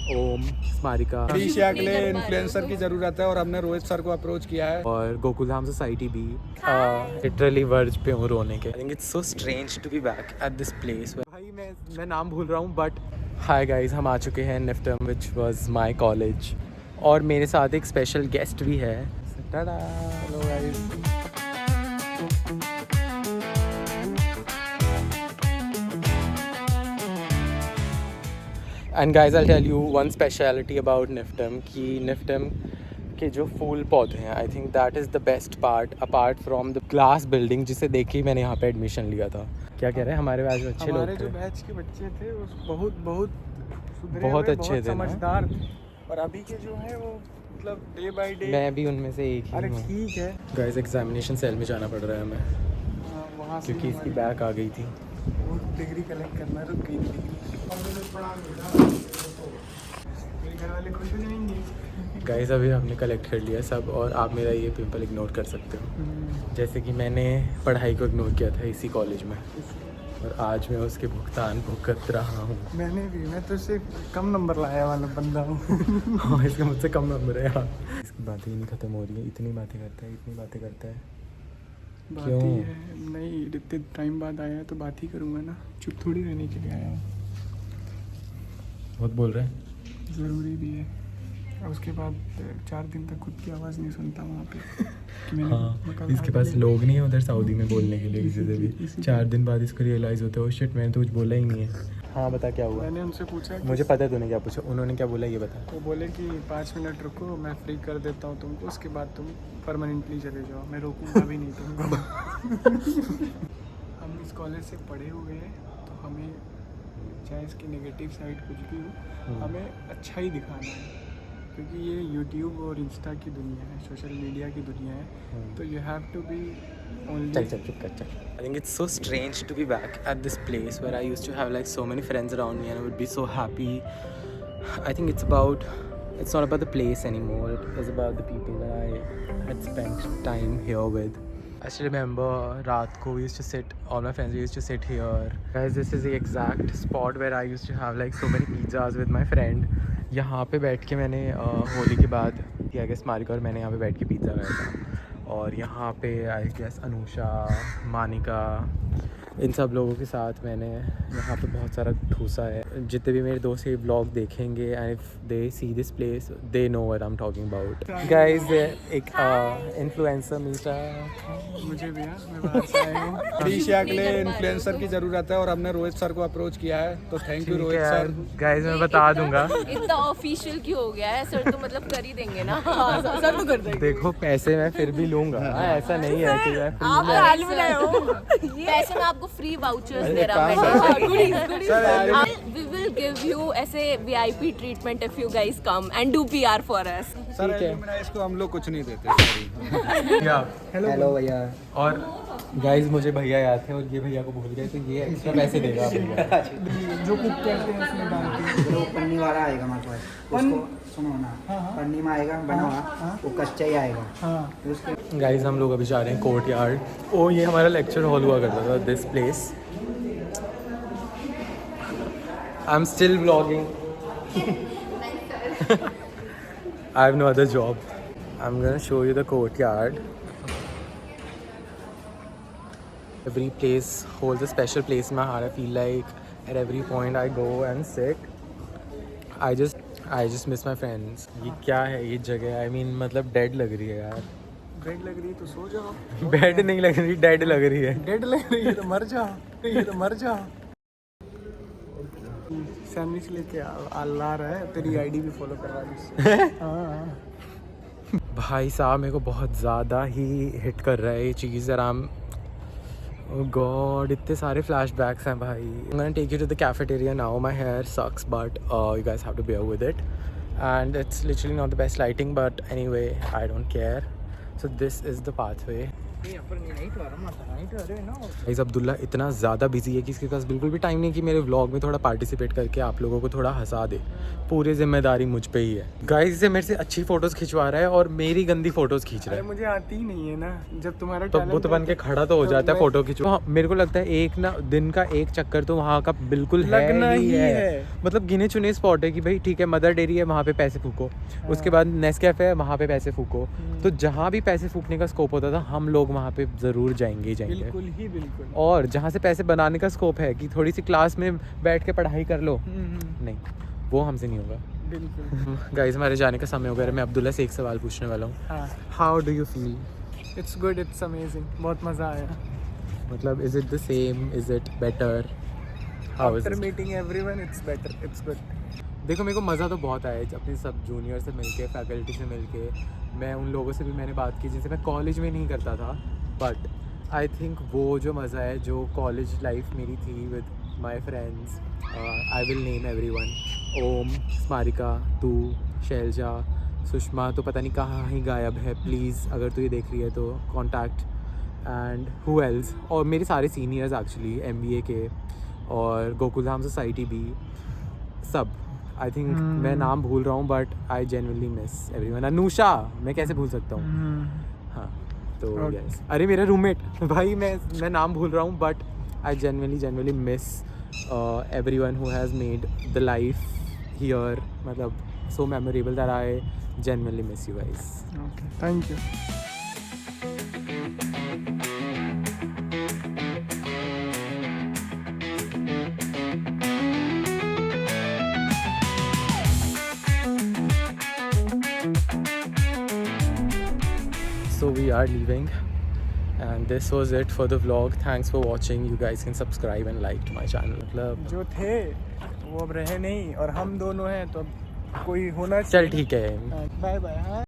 ओम, स्मारिका, ऋषिया के लिए इन्फ्लुएंसर की ज़रूरत है और हमने रोहित सर को अप्रोच किया है। और गोकुलधाम सोसाइटी भी। लिटरली वर्ज पे हूँ रोने के। I think it's so strange to be back at this place. भाई मैं नाम भूल रहा हूँ बट हाय गाइस, हम आ चुके हैं NIFTEM which was my college और मेरे साथ एक स्पेशल गेस्ट भी है। Tada, hello guys. And guys I tell you one speciality about NIFTEM कि निफ्टम के जो फूल पौधे हैं, I think that is the best part apart from the class building जिसे देख के ही मैंने यहाँ पे एडमिशन लिया था। क्या कह रहे हैं, हमारे बैच में अच्छे लोग हमारे थे। जो बैच के बच्चे थे वो बहुत सुधरे बहुत हुए, अच्छे बहुत थे ना? समझदार थे। और अभी के जो है वो मतलब डे बाय डे। मैं भी उनमें से एक ही अरे हूँ। ठीक है। गाइज एग्जामिनेशन सेल में जाना पड़ रहा है हमें वहाँ से क्योंकि इसकी बैक आ गई थी। वो डिग्री कलेक्ट करना, रुक गई डिग्री। मेरे घर वाले खुश हो जाएंगे। गाइज अभी हमने कलेक्ट कर लिया सब और आप मेरा ये पिंपल इग्नोर कर सकते हो जैसे कि मैंने पढ़ाई को इग्नोर किया था इसी कॉलेज में और आज मैं उसके भुगतान भुगत रहा हूँ। मैं तो सिर्फ कम नंबर लाया वाला बंदा हूँ। हाँ, इसका मुझसे कम नंबर है यार। इसकी बातें ही नहीं ख़त्म हो रही है, इतनी बातें करता है, इतनी बातें करता है। बात क्यों? ही है, नहीं इतने टाइम बाद आया है तो बात ही करूँगा ना, चुप थोड़ी रहने के लिए आया हूँ। बहुत बोल रहे हैं। ज़रूरी भी है। और उसके बाद 4 दिन तक खुद की आवाज़ नहीं सुनता वहाँ पे कि मैं हाँ, इसके कहा पास नहीं। लोग नहीं है उधर सऊदी में बोलने के लिए किसी से भी। 4 दिन बाद इसको रियलाइज़ होता है, ओ शिट मैंने तो कुछ बोला ही नहीं है। हाँ बता क्या हुआ। मैंने उनसे पूछा कि मुझे पता है तूने क्या पूछा, उन्होंने क्या बोला ये बता। वो बोले कि 5 मिनट रुको, मैं फ्री कर देता हूँ तुमको, उसके बाद तुम परमानेंटली चले जाओ, मैं रोकूंगा भी नहीं तुमको। हम इस कॉलेज से पढ़े हुए हैं तो हमें चाहे इसकी नेगेटिव साइड कुछ भी हो, हमें अच्छा ही दिखाना है क्योंकि ये यूट्यूब और इंस्टा की दुनिया है, सोशल मीडिया की दुनिया है। तो यू हैव टू बी चल चल चुप कर चल। I think it's so strange to be back at this place where I used to have like so many friends around me and I would be so happy. I think it's not about the place anymore. It is about the people that I had spent time here with. I still remember रात को we used to sit, all my friends we used to sit here. Guys, this is the exact spot where I used to have like so many pizzas with my friend. यहाँ पे बैठ के मैंने होली के बाद I guess मारिका और मैंने यहाँ पे बैठ के पिज़्ज़ा खाया था और यहाँ पे आई गेस अनुषा, मानिका, इन सब लोगों के साथ मैंने यहाँ पे बहुत सारा ठूसा है। जितने भी मेरे दोस्त ये ब्लॉग देखेंगे and if they see this place they know what I am talking about. Guys एक इन्फ्लुएंसर मीटा मुझे भी है, मैं बाहर से आया हूँ। ऋषिया के लिए इन्फ्लुएंसर की ज़रूरत है और हमने रोहित सर को अप्रोच किया है, तो thank you Rohit sir. Guys मैं बता दूंगा। इतना ऑफिशियल क्यों हो गया है सर, तो मतलब कर ही देंगे ना। सर तो कर देंगे। देखो पैसे मैं फिर भी लूँगा, ऐसा नहीं है कि मैं free आप में- हाल बनाए हो। पैसे में आपको फ्री वाउचर्स दे रहा हूँ। We will give you ऐसे VIP treatment if you guys come and do PR for us. Sir ठीक है। एल्यूमिनाइज को हम लोग कुछ नहीं देते, सॉरी। या हेलो भैया। और गाइस मुझे भैया याद थे और ये भैया को भूल गए तो ये एक्स्ट्रा पैसे देगा भैया। जो कुक करते हैं उसमें डाल के। जो पन्नी वाला आएगा हमारे पास, उसको सुनो ना, पन्नी में आएगा बना हुआ, वो कच्चा ही आएगा। हाँ, फिर उसके गाइस हम लोग अभी जा रहे हैं कोर्ट यार्ड। ओ ये हमारा लेक्चर हॉल हुआ करता था, this place. I am still vlogging. I have no other job. I'm gonna show you the courtyard. Every place holds a special place in my heart. I feel like at every point I go and sit. I just miss my friends. ये क्या है ये जगह? I mean मतलब dead लग रही है यार। ब्रेड लग रही है तो सो जाओ। बेड नहीं लग रही, डेड लग रही है। डेड लग रही है तो मर जाओ, ये तो मर जाओ। सैंडविच लेके ला रहा है, तेरी आईडी भी फॉलो करवा दीजिए। हाँ। भाई साहब मेरे को बहुत ज़्यादा ही हिट कर रहा है ये चीज़। आराम गॉड इतने सारे फ्लैशबैक्स हैं भाई। I'm gonna take you to the cafeteria now. My hair sucks but you guys have to bear with it and it's literally not the best lighting but anyway I don't care. So this is the pathway guys Abdullah इतना ज़्यादा busy है कि इसके पास बिल्कुल भी time नहीं कि मेरे व्लॉग में थोड़ा पार्टिसिपेट करके आप लोगों को थोड़ा हंसा दे। पूरी जिम्मेदारी मुझ पे ही है। गाइस इसे मेरे से अच्छी फ़ोटोज़ खिंचवा रहा है और मेरी गंदी फ़ोटोज़ खींच रहा अरे है। मुझे आती ही नहीं है ना, जब तुम्हारा तो बुत बन के खड़ा तो हो जाता है फ़ोटो खिंचवा। हाँ, मेरे को लगता है एक ना दिन का एक चक्कर तो वहाँ का बिल्कुल लगना ही ही है। है। मतलब गिने चुने स्पॉट है कि भाई ठीक है मदर डेयरी है वहाँ पे पैसे फूको, उसके बाद नेस्कैफे है वहाँ पे पैसे फूको। तो जहाँ भी पैसे फूकने का स्कोप होता था हम लोग वहाँ पे ज़रूर जाएंगे ही जाएंगे। बिल्कुल ही बिल्कुल। और जहाँ से पैसे बनाने का स्कोप है कि थोड़ी सी क्लास में बैठ के पढ़ाई कर लो, नहीं वो हमसे नहीं होगा। बिल्कुल। गाइस हमारे जाने का समय हो गया है। मैं अब्दुल्ला से एक सवाल पूछने वाला हूँ। हाँ, how do you feel? It's good, it's amazing, बहुत मज़ा आया। मतलब is it the same, is it better? How is after it? Meeting everyone it's better, it's good. देखो मेरे को मज़ा तो बहुत आया अपने सब जूनियर से मिलके, फैकल्टी से मिलके। मैं उन लोगों से भी मैंने बात की जिनसे मैं कॉलेज में नहीं करता था, बट आई थिंक वो जो मज़ा है जो कॉलेज लाइफ मेरी थी with my friends, I will name everyone, Om, Smarika, तू, शैलजा, सुषमा तो पता नहीं कहाँ ही गायब है, प्लीज़ अगर तू ये देख रही है तो कॉन्टैक्ट, एंड हु एल्स, और मेरे सारे सीनियर्स एक्चुअली MBA के और गोकुलधाम सोसाइटी भी, सब। आई थिंक मैं नाम भूल रहा हूँ but I genuinely miss everyone. Anusha मैं कैसे भूल सकता हूँ। हाँ तो यस, अरे मेरा रूममेट भाई मैं नाम भूल रहा हूँ but I genuinely miss everyone who has made the life here, मतलब so memorable that I genuinely miss you guys. Okay, thank you. So we are leaving and this was it for the vlog. Thanks for watching. You guys can subscribe and like to my channel. मतलब जो थे वो अब रहे नहीं और हम दोनों हैं तो अब कोई होना चल चाहिए। ठीक है। Bye bye.